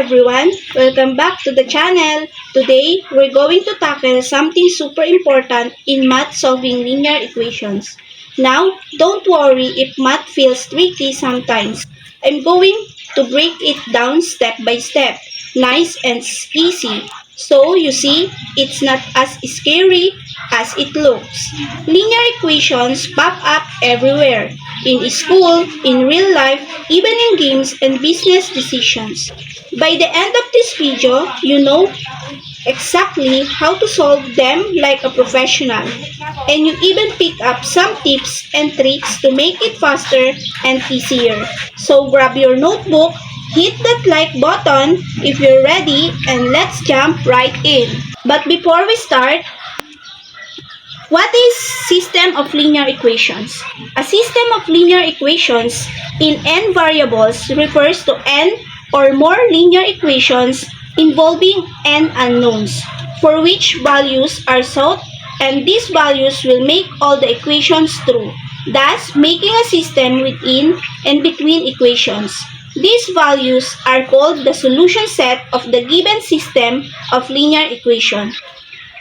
everyone! Welcome back to the channel. Today, we're going to tackle something super important in math solving linear equations. Now, don't worry if math feels tricky sometimes. I'm going to break it down step by step, nice and easy. So, you see, it's not as scary as it looks. Linear equations pop up everywhere. In school, in real life, even in games and business decisions. By the end of this video, you know exactly how to solve them like a professional. And you even pick up some tips and tricks to make it faster and easier. So grab your notebook, hit that like button if you're ready, and let's jump right in. But before we start, what is system of linear equations? A system of linear equations in n variables refers to n or more linear equations involving n unknowns, for which values are sought, and these values will make all the equations true, thus making a system within and between equations. These values are called the solution set of the given system of linear equation.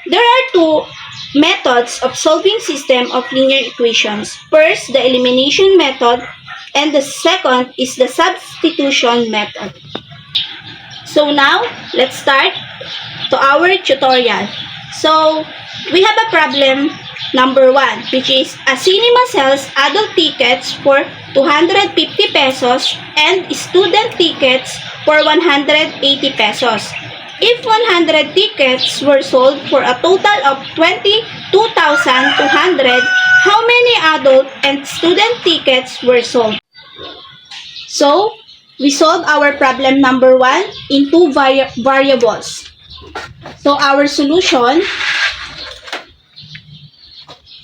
There are two methods of solving system of linear equations. First, the elimination method, and the second is the substitution method. So now, let's start to our tutorial. So, we have a problem number 1, which is a cinema sells adult tickets for 250 pesos and student tickets for 180 pesos. If 100 tickets were sold for a total of 22,200, how many adult and student tickets were sold? So, we solve our problem number 1 in two variables. So, our solution,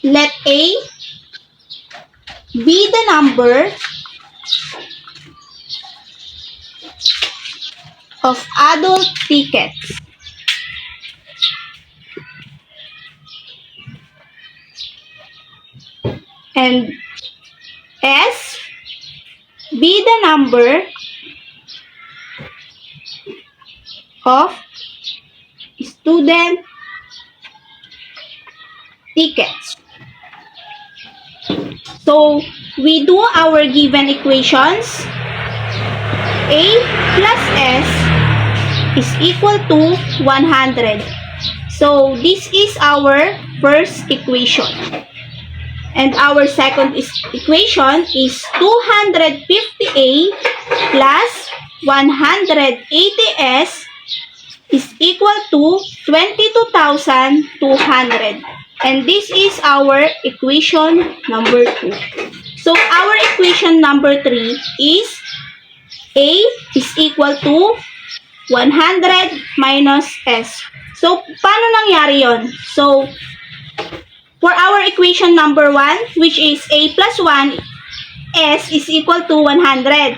let A be the number of adult tickets and S be the number of student tickets. So, we do our given equations. A plus S is equal to 100. So, this is our first equation. And our second equation is 250A plus 180S is equal to 22,200. And this is our equation number 2. So, our equation number 3 is A is equal to 100 minus S. So, paano nangyari yon? So, for our equation number 1, which is A plus 1, S is equal to 100.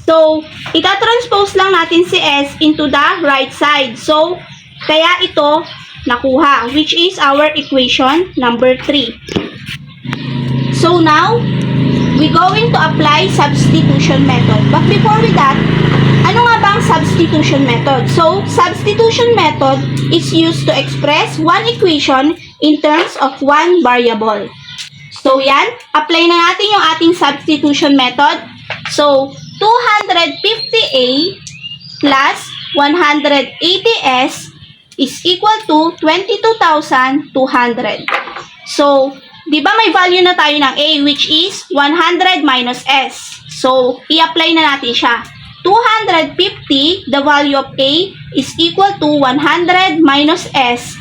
So, itatranspose lang natin si S into the right side. So, kaya ito nakuha, which is our equation number 3. So, now, we're going to apply substitution method. But before we that, ano nga ba ang substitution method? So, substitution method is used to express one equation in terms of one variable. So, yan. Apply na natin yung ating substitution method. So, 250A plus 180S is equal to 22,200. So, di ba may value na tayo ng A, which is 100 minus S. So, i-apply na natin siya. 250, the value of A, is equal to 100 minus S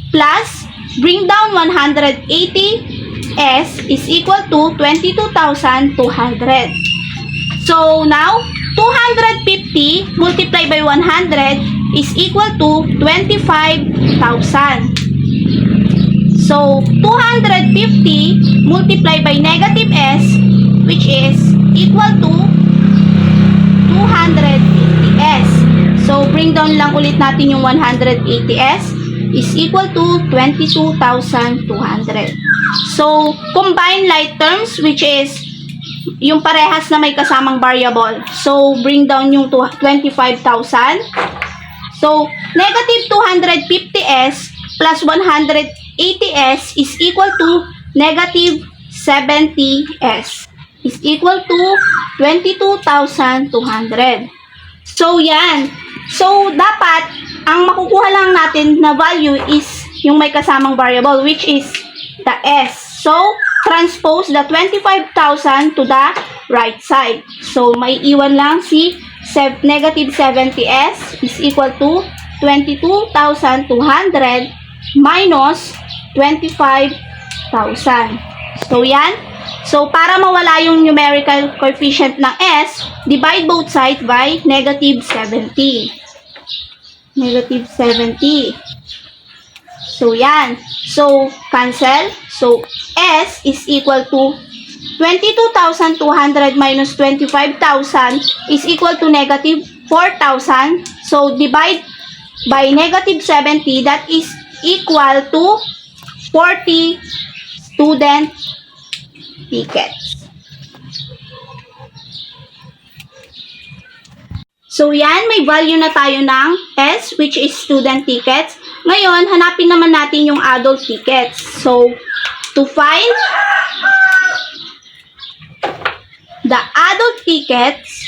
plus, bring down 180S is equal to 22,200. So, now, 250 multiplied by 100 is equal to 25,000. So, 250 multiplied by negative S, which is equal to 280S. So, bring down lang ulit natin yung 180S is equal to 22,200. So, combine like terms, which is yung parehas na may kasamang variable. So, bring down yung 25,000. So, negative 250s plus 180s is equal to negative 70s is equal to 22,200. So, yan. So, dapat, ang makukuha lang natin na value is yung may kasamang variable, which is the s. So, transpose the 25,000 to the right side. So, may iwan lang si negative 70s is equal to 22,200 minus 25,000. So, yan. So, para mawala yung numerical coefficient ng s, divide both sides by negative 70. Negative 70. So, yan. So, cancel. So, s is equal to 22,200 minus 25,000 is equal to negative 4,000. So, divide by negative 70, that is equal to 40 student tickets. So, yan. May value na tayo ng S, which is student tickets. Ngayon, hanapin naman natin yung adult tickets. So, to find the adult tickets,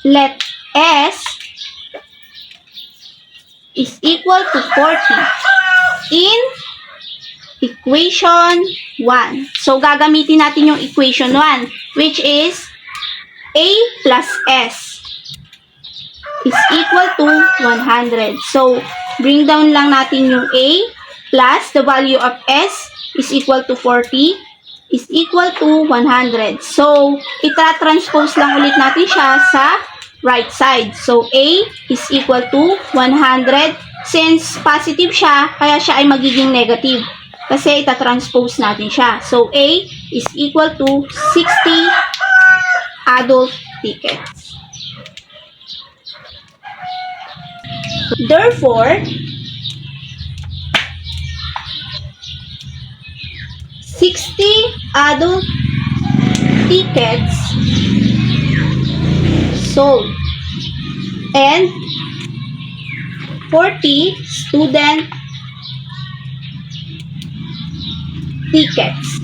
let S is equal to 40 in equation 1. So, gagamitin natin yung equation 1, which is A plus S is equal to 100. So, bring down lang natin yung A plus the value of S is equal to 40 is equal to 100. So, ita-transpose lang ulit natin siya sa right side. So, A is equal to 100. Since positive siya, kaya siya ay magiging negative. Kasi ita-transpose natin siya. So, A is equal to 60 adult tickets. Therefore, 60 adult tickets sold and 40 student tickets.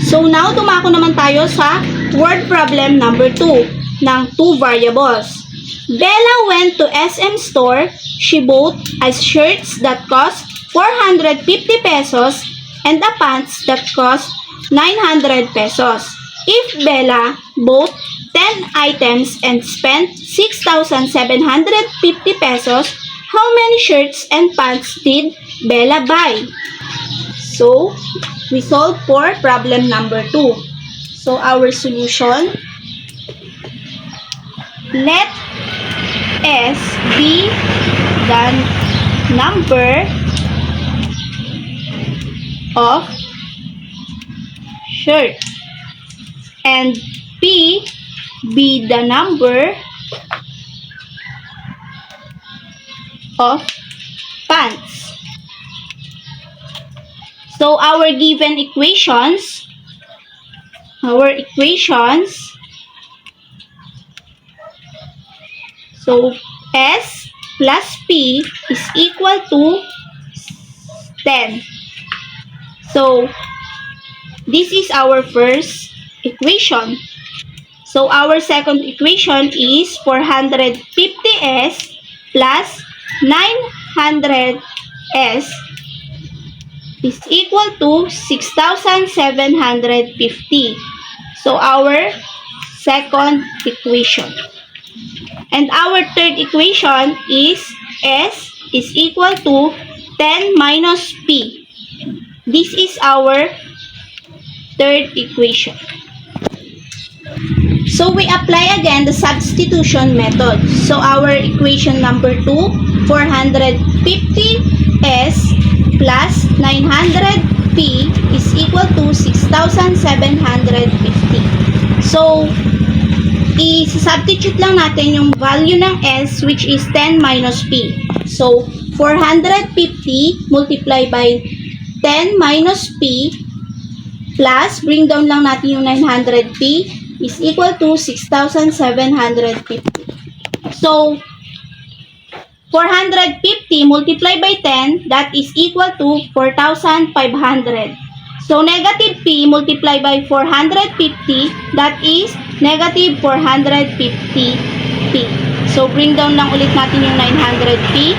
So, now, dumako naman tayo sa word problem number 2 ng 2 variables. Bella went to SM store. She bought a shirts that cost 450 pesos and a pants that cost 900 pesos. If Bella bought 10 items and spent 6,750 pesos, how many shirts and pants did Bella buy? So, we solve for problem number 2. So, our solution, let S be the number of shirt and P be the number of pants. So, our given equations, so S plus P is equal to 10. So, this is our first equation. So, our second equation is 450S plus 900S is equal to 6,750. So, our second equation. And our third equation is S is equal to 10 minus P. This is our third equation. So, we apply again the substitution method. So, our equation number 2, 450S plus 900P is equal to 6,750. So, i-substitute lang natin yung value ng S, which is 10 minus P. So, 450 multiplied by 10 minus P plus, bring down lang natin yung 900P is equal to 6,750. So, 450 multiplied by 10, that is equal to 4,500. So, negative P multiplied by 450, that is negative 450P. So, bring down lang ulit natin yung 900P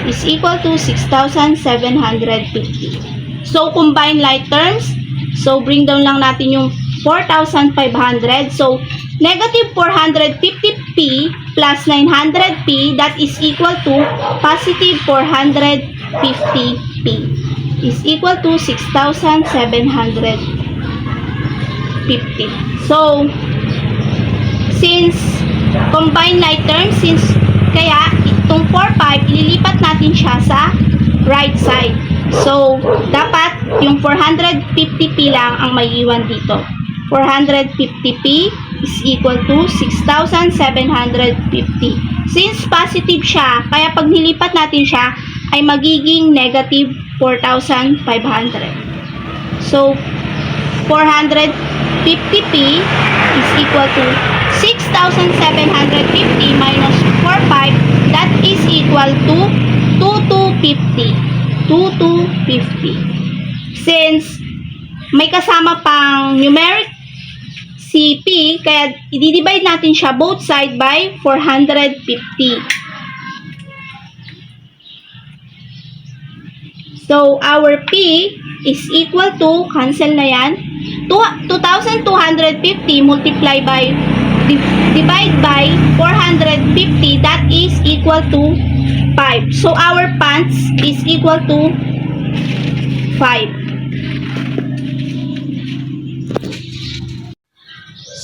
is equal to 6,750. So, combine like terms. So, bring down lang natin yung 4,500. So, negative 450P plus 900P, that is equal to positive 450P is equal to 6,750. So, since combine like terms, kaya itong 4,500, ililipat natin siya sa right side. So, dapat yung 450P lang ang may iwan dito. 450P is equal to 6,750. Since positive siya, kaya pag nilipat natin siya, ay magiging negative 4,500. So, 450P is equal to 6,750 minus 4,500, that is equal to 2,250. 2,250. Since may kasama pang numeric si P, kaya i-divide natin siya both side by 450. So, our P is equal to, cancel na yan, 2,250 multiply by, divide by 450, that is equal to 5. So, our pants is equal to 5.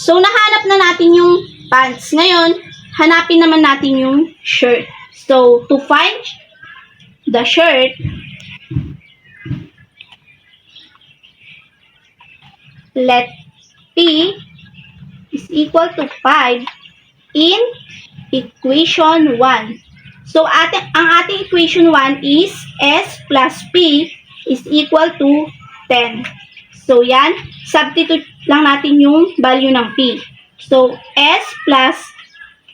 So, nahanap na natin yung pants. Ngayon, hanapin naman natin yung shirt. So, to find the shirt, let P is equal to 5 in equation 1. So, ang ating equation 1 is S plus P is equal to 10. So, yan. Substitute lang natin yung value ng P. So, S plus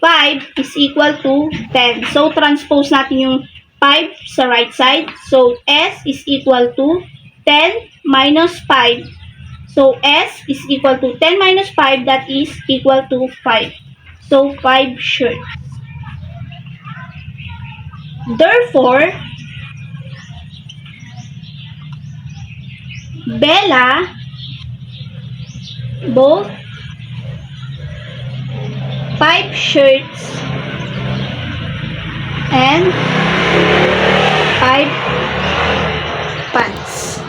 5 is equal to 10. So, transpose natin yung 5 sa right side. So, S is equal to 10 minus 5. So, S is equal to 10 minus 5, that is equal to 5. So, 5 shirts. Therefore, Bella bought 5 shirts and 5 pants.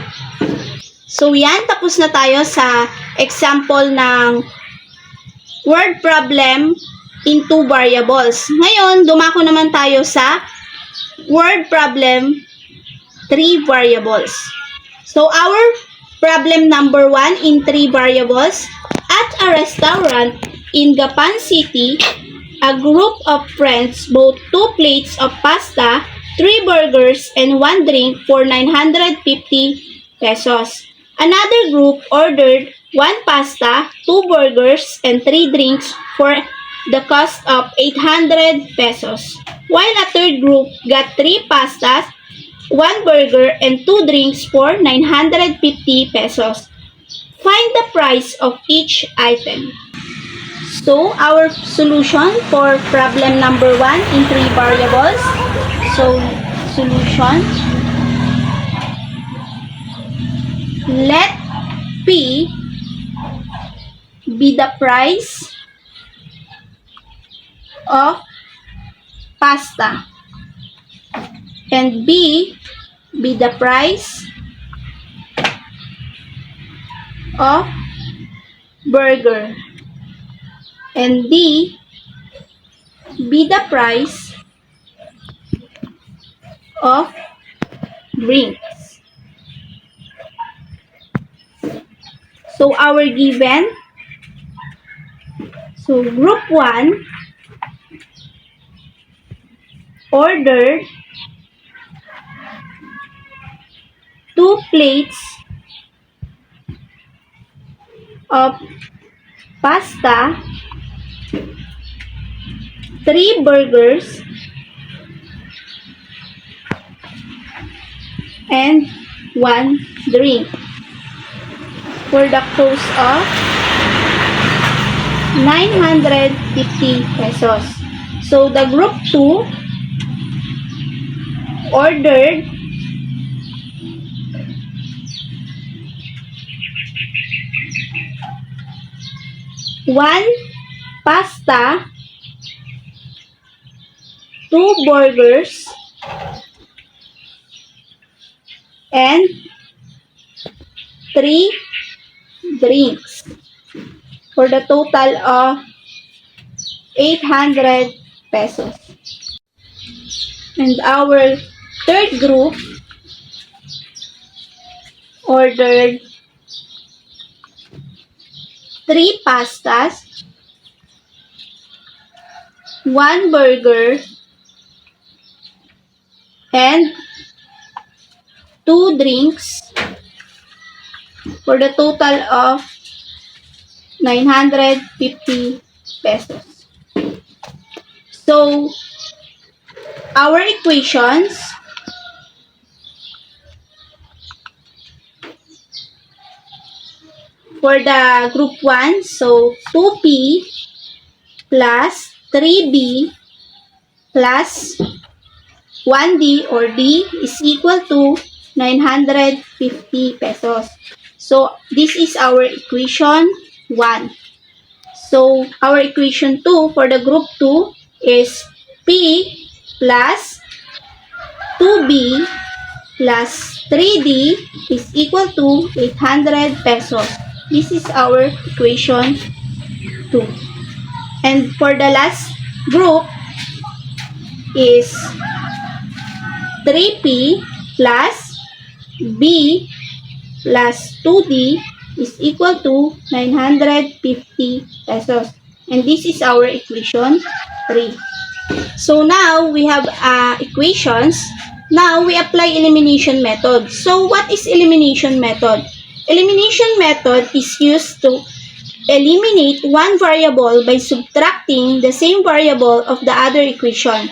So, yan. Tapos na tayo sa example ng word problem in 2 variables. Ngayon, dumako naman tayo sa word problem 3 variables. So, our problem number 1 in 3 variables. At a restaurant in Gapan City, a group of friends bought 2 plates of pasta, 3 burgers, and 1 drink for 950 pesos. Another group ordered 1 pasta, 2 burgers, and 3 drinks for the cost of 800 pesos. While a third group got 3 pastas, 1 burger, and 2 drinks for 950 pesos. Find the price of each item. So, our solution for problem number 1 in 3 variables. So, solution. Let P be the price of pasta and B be the price of burger and D be the price of drinks. So, our given, so group 1 ordered 2 plates of pasta, 3 burgers, and 1 drink for the cost of 950 pesos. So the group 2 ordered 1 pasta, 2 burgers, and 3 drinks for the total of 800 pesos. And our third group ordered 3 pastas, 1 burger, and 2 drinks for the total of 950 pesos. So, our equations for the group 1, so 2P plus 3B plus 1D or D is equal to 950 pesos. So, this is our equation 1. So, our equation 2 for the group 2 is P plus 2B plus 3D is equal to 800 pesos. This is our equation 2. And for the last group is 3P plus B plus 2D is equal to 950 pesos. And this is our equation 3. So now we have equations. Now we apply elimination method. So what is elimination method? Elimination method is used to eliminate one variable by subtracting the same variable of the other equation.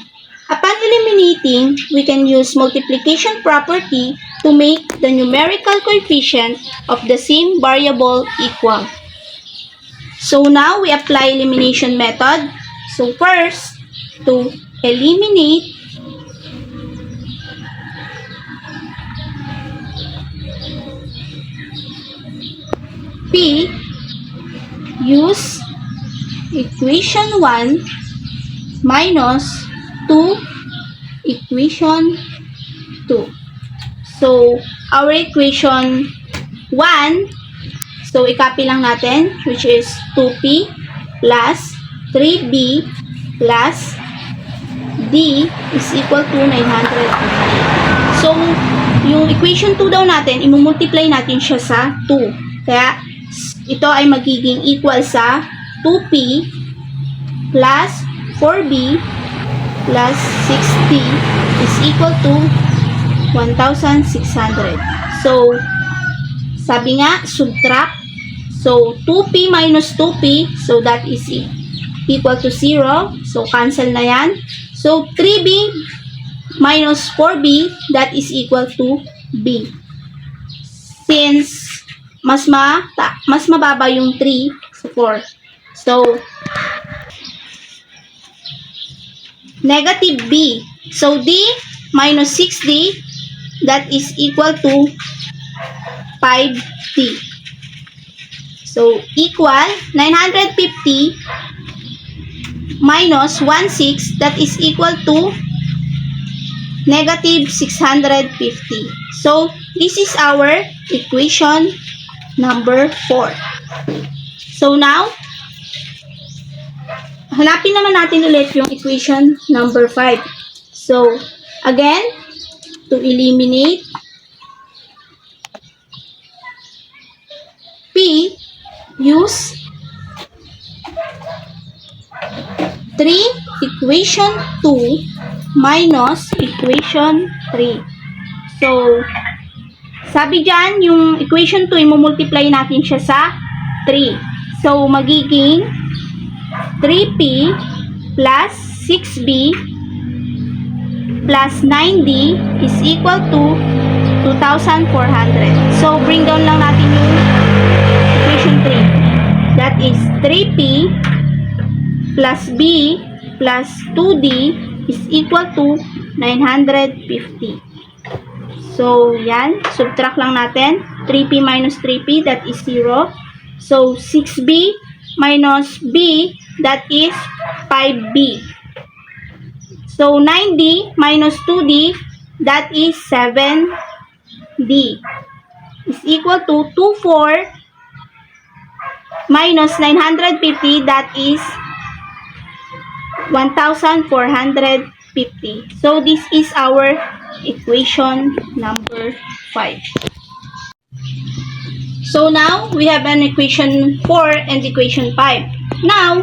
Upon eliminating, we can use multiplication property to make the numerical coefficient of the same variable equal. So now we apply elimination method. So first, to eliminate P, use equation 1 minus 2 equation 2. So, our equation 1, so i-copy lang natin, which is 2P plus 3B plus D is equal to 950. So, yung equation 2 daw natin, imumultiply natin siya sa 2. Kaya, ito ay magiging equal sa 2P plus 4B plus 60 is equal to 1,600. So, sabi nga, subtract. So, 2P minus 2P, so that is equal to 0. So, cancel na yan. So, 3B minus 4B, that is equal to B. Since mas mababa yung 3 sa 4. So, negative B. So, D minus 6D, that is equal to 5D. So, equal 950 minus 16, that is equal to negative 650. So, this is our equation number 4. So, now, hanapin naman natin ulit yung equation number 5. So, again, to eliminate P, use 3 equation 2 minus equation 3. So, Sabi dyan, yung equation 2, i-multiply natin siya sa 3. So, magiging 3p plus 6b plus 9d is equal to 2,400. So, bring down lang natin yung equation 3. That is 3p plus b plus 2d is equal to 950. So, yan. Subtract lang natin. 3p minus 3p, that is 0. So, 6b minus b, that is 5b. So, 9d minus 2d, that is 7d. Is equal to 24 minus 950, that is 1,450. So, this is our equation number 5. So, now, we have an equation 4 and equation 5. Now,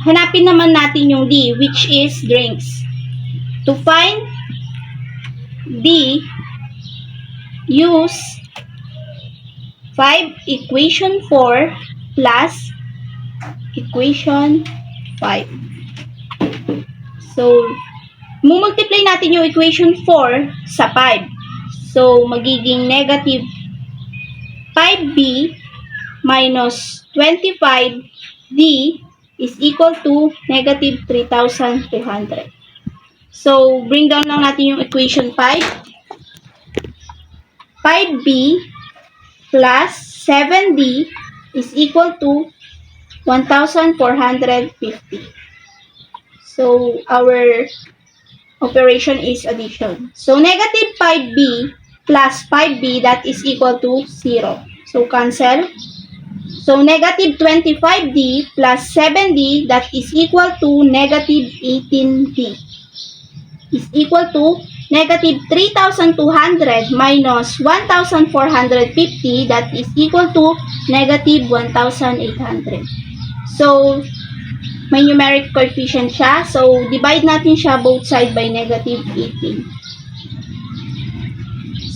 hanapin naman natin yung D, which is drinks. To find D, use 5 equation 4 plus equation 5. So, mumultiply natin yung equation 4 sa 5. So, magiging negative 5b minus 25d is equal to negative 3,200. So, bring down lang natin yung equation 5. 5b plus 7d is equal to 1,450. So, our operation is addition. So, negative 5b plus 5b, that is equal to 0. So, cancel. So, negative 25d plus 7d, that is equal to negative 18d, is equal to negative 3,200 minus 1,450, that is equal to negative 1,800. So, may numeric coefficient siya. So, divide natin siya both side by negative 18.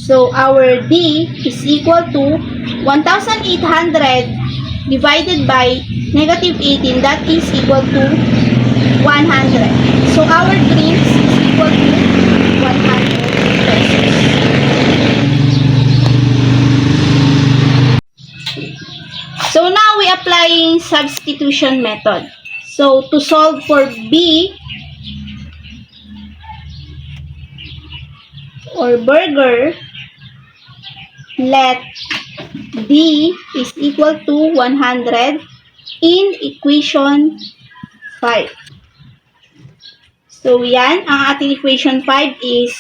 So, our D is equal to 1,800 divided by negative 18, that is equal to 100. So, our drinks is equal to 100 pesos. So, now we applying substitution method. So, to solve for B or burger, let D is equal to 100 in equation 5. So, yan. Ang ating equation 5 is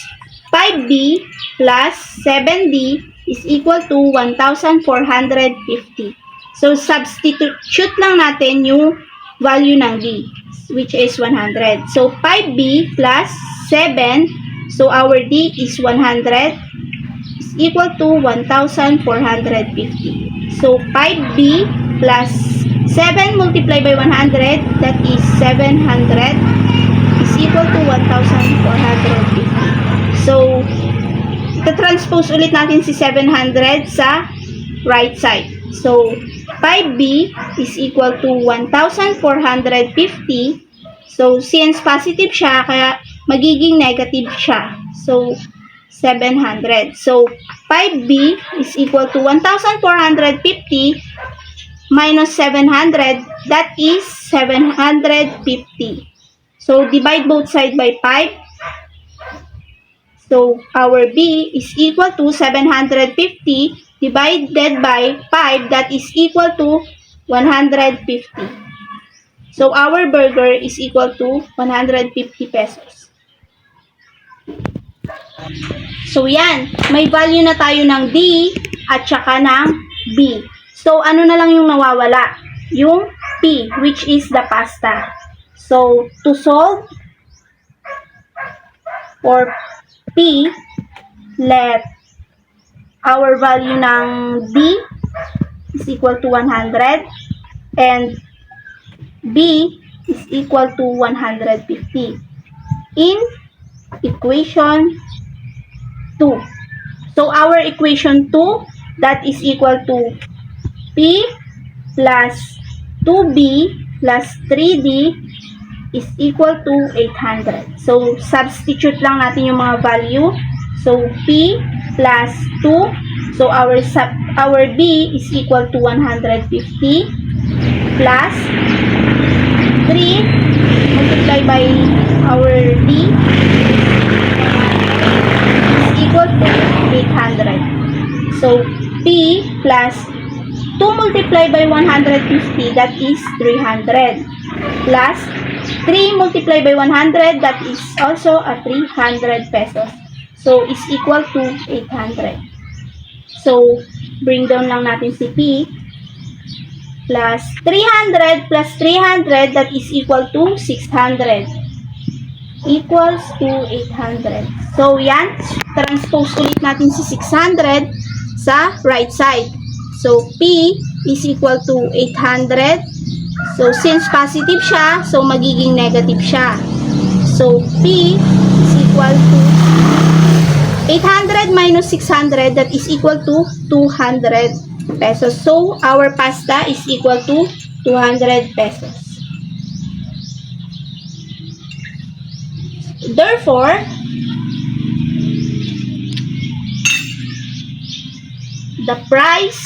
5B plus 7D is equal to 1,450. So, substitute lang natin yung value ng D, which is 100. So, 5B plus 7, so our D is 100, is equal to 1,450. So, 5B plus 7 multiplied by 100, that is 700, is equal to 1,450. So, ito-transpose ulit natin si 700 sa right side. So, 5b is equal to 1,450. So, since positive siya, kaya magiging negative siya. So, 700. So, 5b is equal to 1,450 minus 700. That is 750. So, divide both sides by 5. So, our b is equal to 750 divided by 5, that is equal to 150. So, our burger is equal to 150 pesos. So, yan. May value na tayo ng D at saka ng B. So, ano na lang yung nawawala? Yung P, which is the pasta. So, to solve for P, let our value ng D is equal to 100 and B is equal to 150 in equation 2. So our equation 2, that is equal to P plus 2B plus 3D is equal to 800. So, substitute lang natin yung mga value. So, P plus 2. So, our B is equal to 150 plus 3 multiplied by our D is equal to 800. So, P plus 2 multiplied by 150, that is 300. Plus 3 multiplied by 100, that is also a 300 pesos. So, is equal to 800. So, bring down lang natin si P. Plus 300 plus 300, that is equal to 600. Equals to 800. So, yan. Transpose ulit natin si 600 sa right side. So, P is equal to 800. So, since positive siya, so magiging negative siya. So, P is equal to 800 minus 600, that is equal to 200 pesos. So, our pasta is equal to 200 pesos. Therefore, the price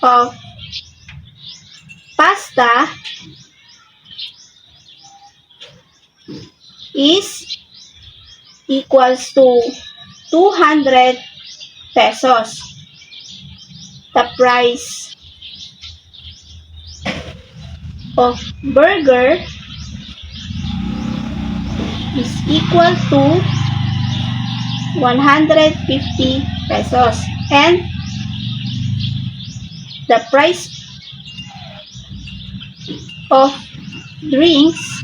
of pasta is equals to 200 pesos. The price of burger is equal to 150 pesos. And the price of drinks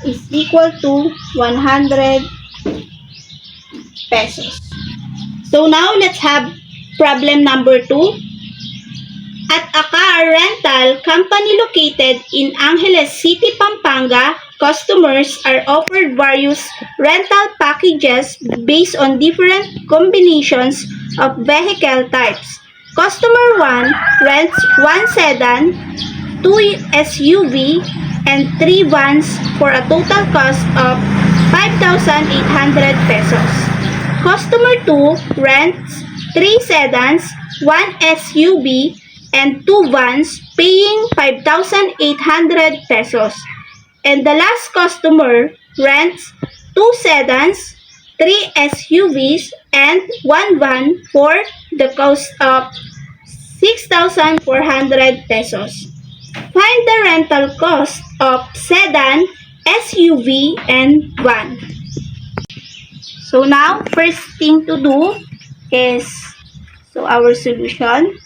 is equal to 100 pesos. So now let's have problem number 2. At a car rental company located in Angeles City, Pampanga, customers are offered various rental packages based on different combinations of vehicle types. Customer 1 rents 1 sedan, 2 SUV, and 3 vans for a total cost of 5,800 pesos. Customer 2 rents 3 sedans, 1 SUV, and 2 vans paying 5,800 pesos. And the last customer rents 2 sedans, 3 SUVs, and 1 van for the cost of 6,400 pesos. Find the rental cost of sedan, SUV, and van. So now, first thing to do is, our solution.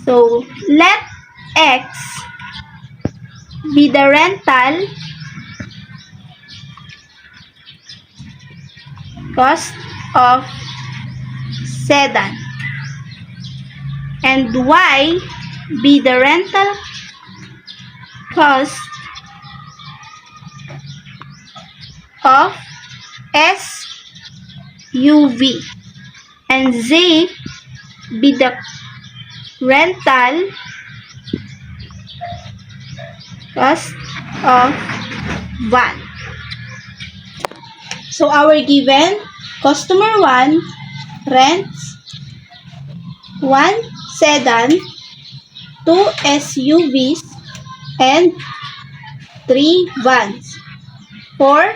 So, let X be the rental cost of sedan, and Y be the rental cost of SUV, and Z be the rental cost of van. So our given, customer 1 rents 1 sedan, 2 SUVs, and 3 vans for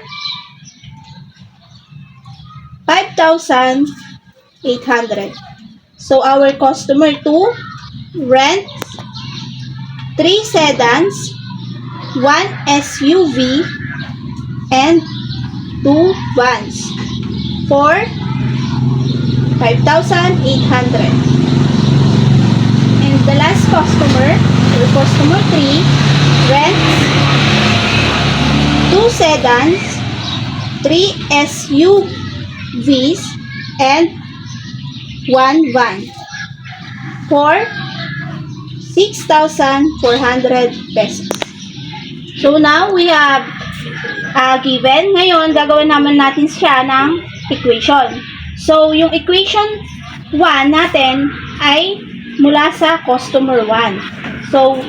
5,800. So our customer 2 rents 3 sedans, 1 SUV, and 2 vans for 5,800. And the last customer, or customer 3, rents 2 sedans, 3 SUVs, and 1 van for 6,400 pesos. So now we have given. Ngayon, gagawin naman natin siya ng equation. So, yung equation 1 natin ay mula sa customer 1. So,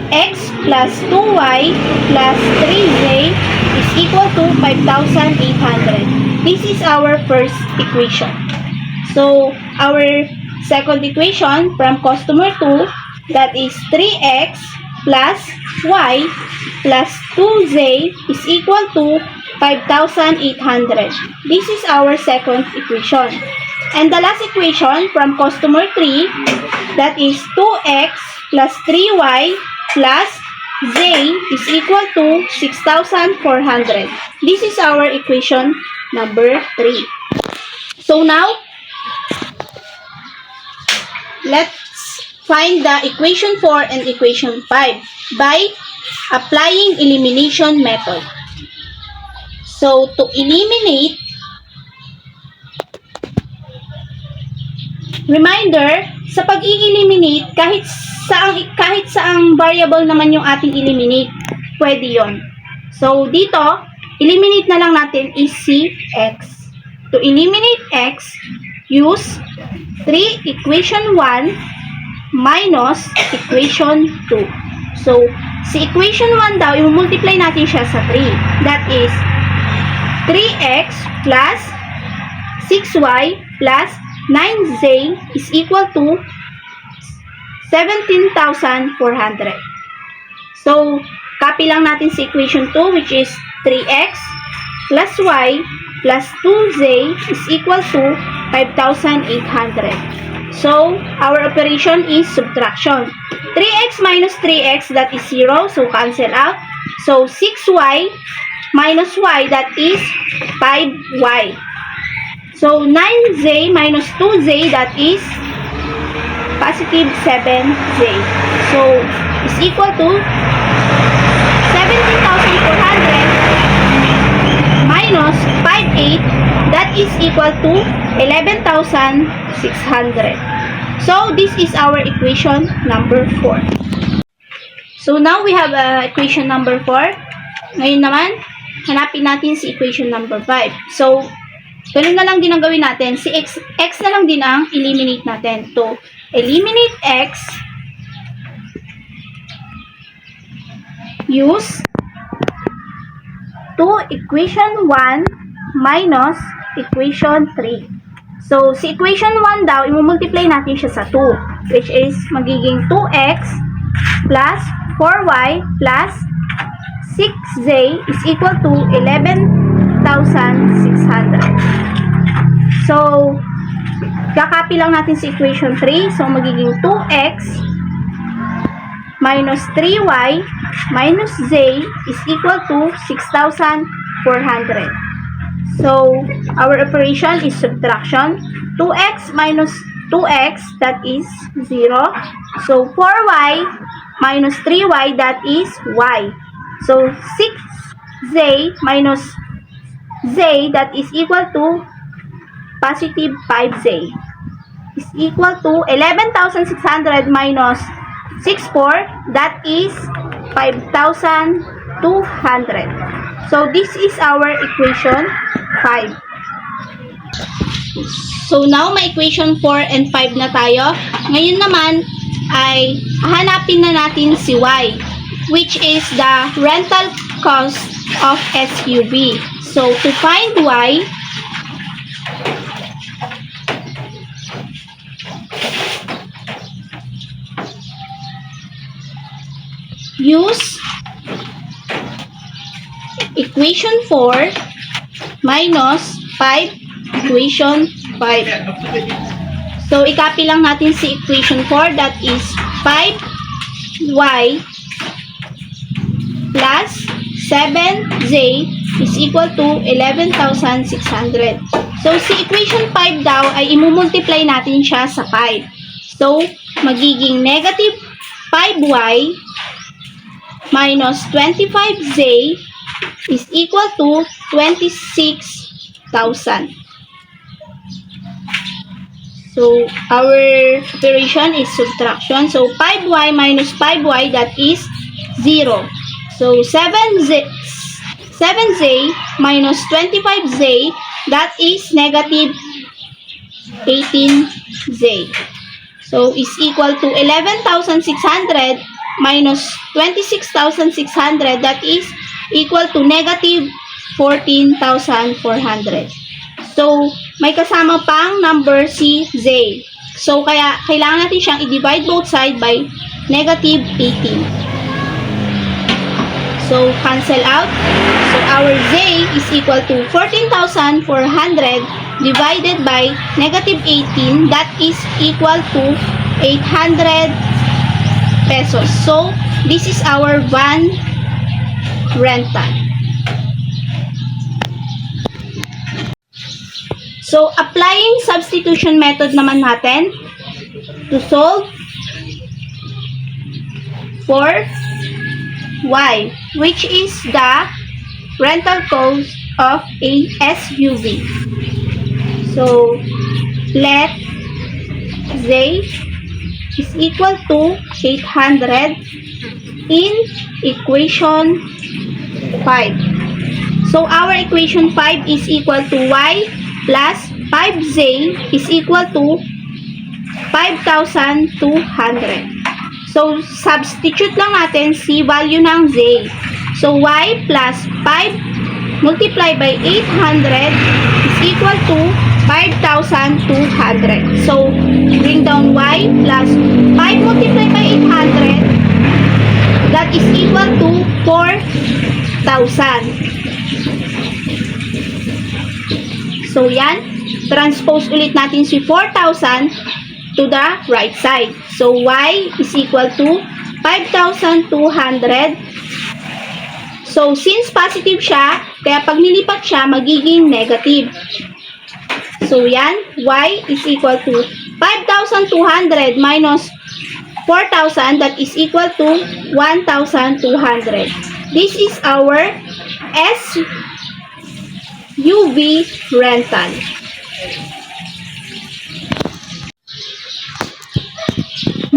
x plus 2y plus 3z is equal to 5,800. This is our first equation. So, our second equation from customer 2, that is 3x plus y plus 2z is equal to 5,800. This is our second equation. And the last equation from customer 3, that is 2x plus 3y plus z is equal to 6,400. This is our equation number 3. So now, let's find the equation 4 and equation 5 by applying elimination method. So, to eliminate, reminder, sa pag-i-eliminate, kahit saang variable naman yung ating eliminate, pwede yon. So, dito, eliminate na lang natin is si x. To eliminate x, use 3 equation 1 minus equation 2. So, si equation 1 daw, i-multiply natin siya sa 3. That is 3x plus 6y plus 9z is equal to 17,400. So, copy lang natin si equation 2, which is 3x plus y plus 2z is equal to 5,800. So, our operation is subtraction. 3x minus 3x, that is 0, so cancel out. So, 6y minus y, that is 5y. So, 9z minus 2z, that is positive 7z. So, is equal to 17,400 minus 5,800, that is equal to 11,600. So, this is our equation number 4. So, now we have equation number 4. Ngayon naman, hanapin natin si equation number 5. So, ganun na lang din ang gawin natin. Si x na lang din ang eliminate natin. To eliminate x, use to equation 1 minus equation 3. So, si equation 1 daw, i-multiply natin siya sa 2, which is magiging 2x plus 4y plus 6z is equal to 11,600. So, kakopy lang natin si equation 3. So, magiging 2x minus 3y minus z is equal to 6,400. So, our operation is subtraction. 2x minus 2x, that is 0. So, 4y minus 3y, that is y. So, 6z minus z, that is equal to positive 5z, is equal to 11,600 minus 64, that is 5,200. So, this is our equation 5. So, now may equation 4 and 5 na tayo. Ngayon naman ay hanapin na natin si y, which is the rental cost of SUV. So, to find y, use equation 4 minus 5 equation 5. So, i-copy lang natin si equation 4, that is 5y plus 7z is equal to 11,600. So, si equation 5 daw ay imumultiply natin siya sa 5. So, magiging negative 5y minus 25z is equal to 26,000. So, our operation is subtraction. So, 5y minus 5y, that is 0. So, 7z 7Z minus 25Z, that is negative 18Z. So, is equal to 11,600 minus 26,600, that is equal to negative 14,400. So, may kasama pang number si Z. So, kaya kailangan natin siyang i-divide both side by negative 18. So, cancel out. So, our Z is equal to 14,400 divided by negative 18. That is equal to 800 pesos. So, this is our van rental. So, applying substitution method naman natin to solve for Y, which is the rental cost of a SUV. So, let Z is equal to 800 in equation 5. So, our equation 5 is equal to Y plus 5Z is equal to 5,200. So, substitute lang natin si value ng Z. So, Y plus 5 multiplied by 800 is equal to 5,200. So, bring down Y plus 5 multiplied by 800, that is equal to 4,000. So, yan. Transpose ulit natin si 4,000 to the right side. So, Y is equal to 5,200. So, since positive siya, kaya pag nilipat siya, magiging negative. So, yan. Y is equal to 5,200 minus 4,000, that is equal to 1,200. This is our SUV rental.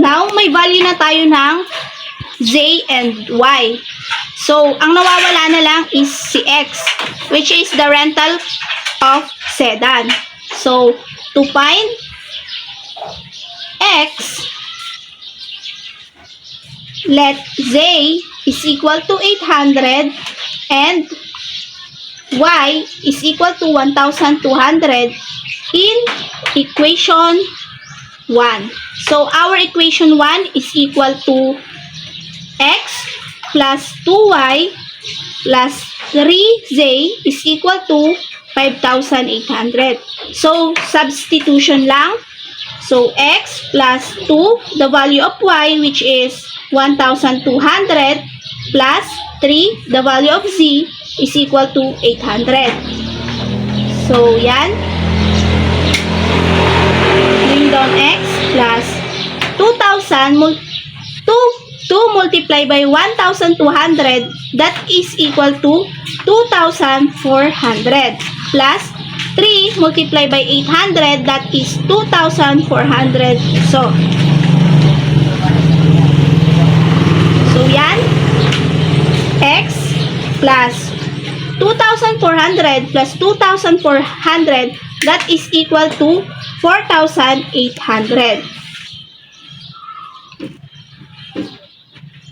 Now, may value na tayo ng Z and Y. So, ang nawawala na lang is si X, which is the rental of sedan. So, to find X, let Z is equal to 800 and Y is equal to 1,200 in equation 1. So, our equation 1 is equal to X plus 2Y plus 3Z is equal to 5,800. So, substitution lang. So, X plus 2, the value of Y, which is 1,200, plus 3, the value of Z, is equal to 800. So, yan. Bring down X plus 2,000, 2 multiplied by 1,200, that is equal to 2,400, plus 3 multiplied by 800, that is 2,400. So yan, X plus 2,400 plus 2,400, that is equal to 4,800.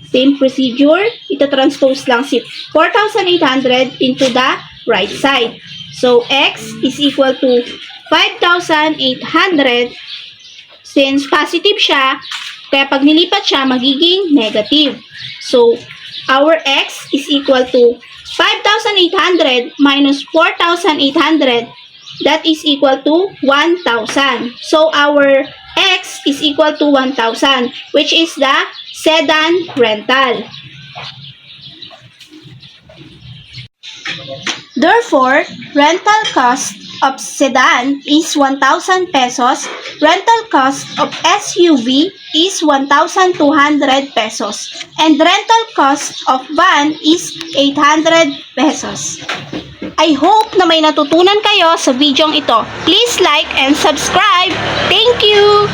Same procedure, ito transpose lang si 4,800 into the right side. So, X is equal to 5,800. Since positive siya, kaya pag nilipat siya, magiging negative. So, our X is equal to 5,800 minus 4,800. That is equal to 1,000. So, our X is equal to 1,000, which is the sedan rental. Therefore, rental cost of sedan is 1,000 pesos. Rental cost of SUV is 1,200 pesos. And rental cost of van is 800 pesos. I hope na may natutunan kayo sa videong ito. Please like and subscribe. Thank you!